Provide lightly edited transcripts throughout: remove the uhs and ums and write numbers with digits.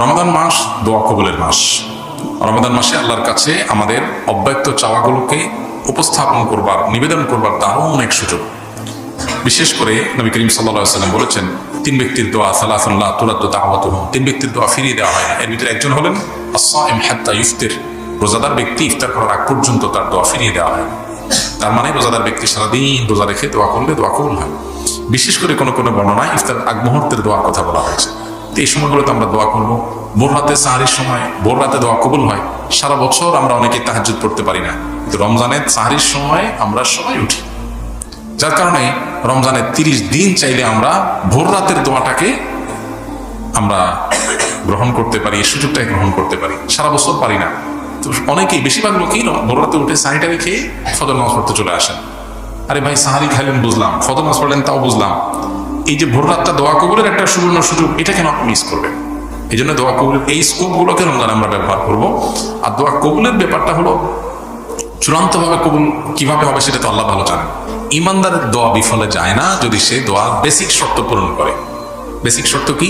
রমাদান মাস দোয়া কবুলের মাস। রমাদান মাসে আল্লাহর কাছে আমাদের অব্যক্ত চাওয়াগুলোকে উপস্থাপন করবার, নিবেদন করবার দারুণ এক সুযোগ। বিশেষ করে নবী করিম সাল্লাল্লাহু আলাইহি ওয়াসাল্লাম বলেছেন, তিন ব্যক্তির দোয়া সালাসুন লা তুরাদ্দু দাওয়াতুহুম, তিন ব্যক্তির দোয়া ফিরিয়ে দেওয়া হয় না। এর ভিতরে একজন হলেন আস-সাইম হাত্তা ইফতির, রোজাদার ব্যক্তি ইফতার করার আগ পর্যন্ত তার দোয়া ফিরিয়ে দেওয়া হয়। তার মানে রোজাদার ব্যক্তি সারাদিন রোজা রেখে দোয়া করলে দোয়া কবুল হয়। বিশেষ করে কোনো কোনো বর্ণনায় ইফতার আগ মুহূর্তের দোয়ার কথা বলা হয়েছে। তো এই সময়গুলোতে আমরা দোয়া করবো। ভোর রাতে সাহারির সময় ভোর রাতে দোয়া কবুল হয়। সারা বছর আমরা অনেকে তাহাজ্জুদ পড়তে পারি না, কিন্তু রমজানের সাহারির সময় আমরা সবাই উঠি। যার কারণে রমজানের 30 দিন চাইলে আমরা ভোর রাতের দোয়াটাকে আমরা গ্রহণ করতে পারি, এই সুযোগটাকে গ্রহণ করতে পারি। সারা বছর পারি না। তো অনেকেই, বেশিরভাগ লোকই ভোর রাতে উঠে সাহারিটা রেখে ফজর নামাজ পড়তে চলে আসেন। আরে ভাই, সাহারি খাইলেন বুঝলাম, ফজর নামাজ পড়লেন তাও বুঝলাম, এই যে ভোর রাতটা দোয়া কবুলের একটা সুবর্ণ সুযোগ, এটা কেন আপনি মিস করবেন? এই জন্য দোয়া কবুলের এই স্কোপগুলোকে রমজান আমরা ব্যবহার করব। আর দোয়া কবুলের ব্যাপারটা হলো চূড়ান্তভাবে কবুল কিভাবে হবে সেটা তো আল্লাহ ভালো জানেন। ইমানদারের দোয়া বিফলে যায় না যদি সে দোয়ার বেসিক শর্ত পূরণ করে। বেসিক শর্ত কি?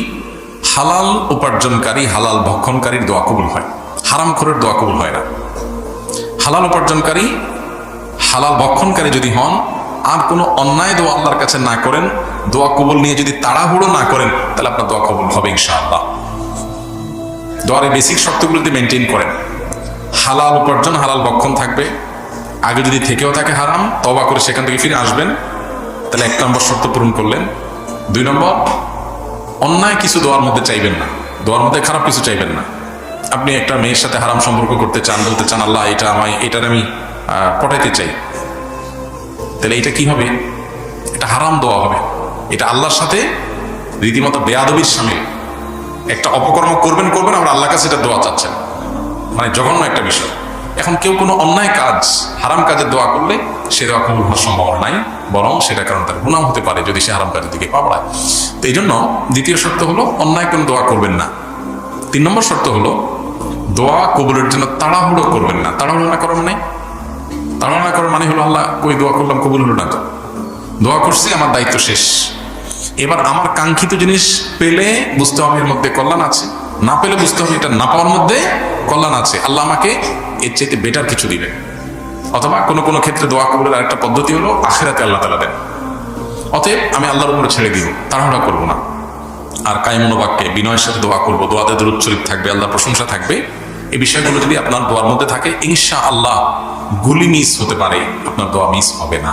হালাল উপার্জনকারী, হালাল ভক্ষণকারীর দোয়া কবুল হয়, হারামখোরের দোয়া কবুল হয় না। হালাল উপার্জনকারী, হালাল ভক্ষণকারী যদি হন, আর কোনো অন্যায় দোয়া আল্লাহর কাছে না করেন, দোয়া কবুল নিয়ে যদি তাড়াহুড়ো না করেন, তাহলে আপনার দোয়া কবুল হবে ইনশাআল্লাহ। দোয়ার বেসিক শর্তগুলো যদি মেনটেন করেন, হালাল উপার্জন, হালাল ভক্ষণ থাকবে, আগে যদি থেকেও থাকে হারাম, তওবা করে সেখান থেকে ফিরে আসবেন, তাহলে 1 নম্বর শর্ত পূরণ করলেন। 2 নম্বর, অন্যায় কিছু দোয়ার মধ্যে চাইবেন না, দোয়ার মধ্যে খারাপ কিছু চাইবেন না। আপনি একটা মেয়ের সাথে হারাম সম্পর্ক করতে চান, বলতে চান আল্লাহ এটার আমি পটাইতে চাই, তাহলে এটা কি হবে? এটা হারাম দোয়া হবে। এটা আল্লাহর সাথে রীতিমতো বেয়াদবির সামিল। একটা অপকর্ম করবেন আমরা আল্লাহর কাছে এটা দোয়া চাচ্ছেন, মানে জঘন্য একটা বিষয়। এখন কেউ কোনো অন্যায় কাজ, হারাম কাজের দোয়া করলে সে দোয়া কবুল হওয়ার সম্ভাবনা নাই, বরং সেটা কারণ তার গুনাহ হতে পারে যদি সে হারাম কাজের দিকে পা বাড়ায়। তো এই জন্য দ্বিতীয় শর্ত হলো অন্যায় কোনো দোয়া করবেন না। 3 নম্বর শর্ত হলো দোয়া কবুলের জন্য তাড়াহুড়ো করবেন না। তাড়াহুড়ো না করার মানে হলো আল্লাহ কই দোয়া করলাম কবুল হলো না, তো দোয়া করছি, আমার দায়িত্ব শেষ, এবার আমার কাঙ্ক্ষিত জিনিস পেলে বুঝতে হবে এর মধ্যে কল্যাণ আছে, না পেলে বুঝতে হবে এটা না পাওয়ার মধ্যে কল্যাণ আছে, আল্লাহ আমাকে এর চাইতে বেটার কিছু দিবেন। অথবা কোনো কোনো ক্ষেত্রে দোয়া কবুলের আরেকটা পদ্ধতি হলো আখিরাতে আল্লাহ তাআলা দেন। অতএব আমি আল্লাহর উপরে ছেড়ে দিব, তাড়াহুড়া করবো না। আর কায়মনোবাক্যে বিনয়ের সাথে দোয়া করবো, দোয়াতে দরুদ শরীফ থাকবে, আল্লাহর প্রশংসা থাকবে। এই বিষয়গুলো যদি আপনার দোয়ার মধ্যে থাকে, ইনশাআল্লাহ গুলি মিস হতে পারে, আপনার দোয়া মিস হবে না।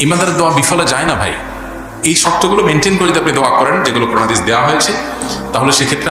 ইমানদারের দোয়া বিফলে যায় না ভাই। এই শর্তগুলো মেনটেন করে যদি আপনি দোয়া করেন, যেগুলো কোরআন হাদিস দেওয়া হয়েছে, তাহলে সেক্ষেত্রে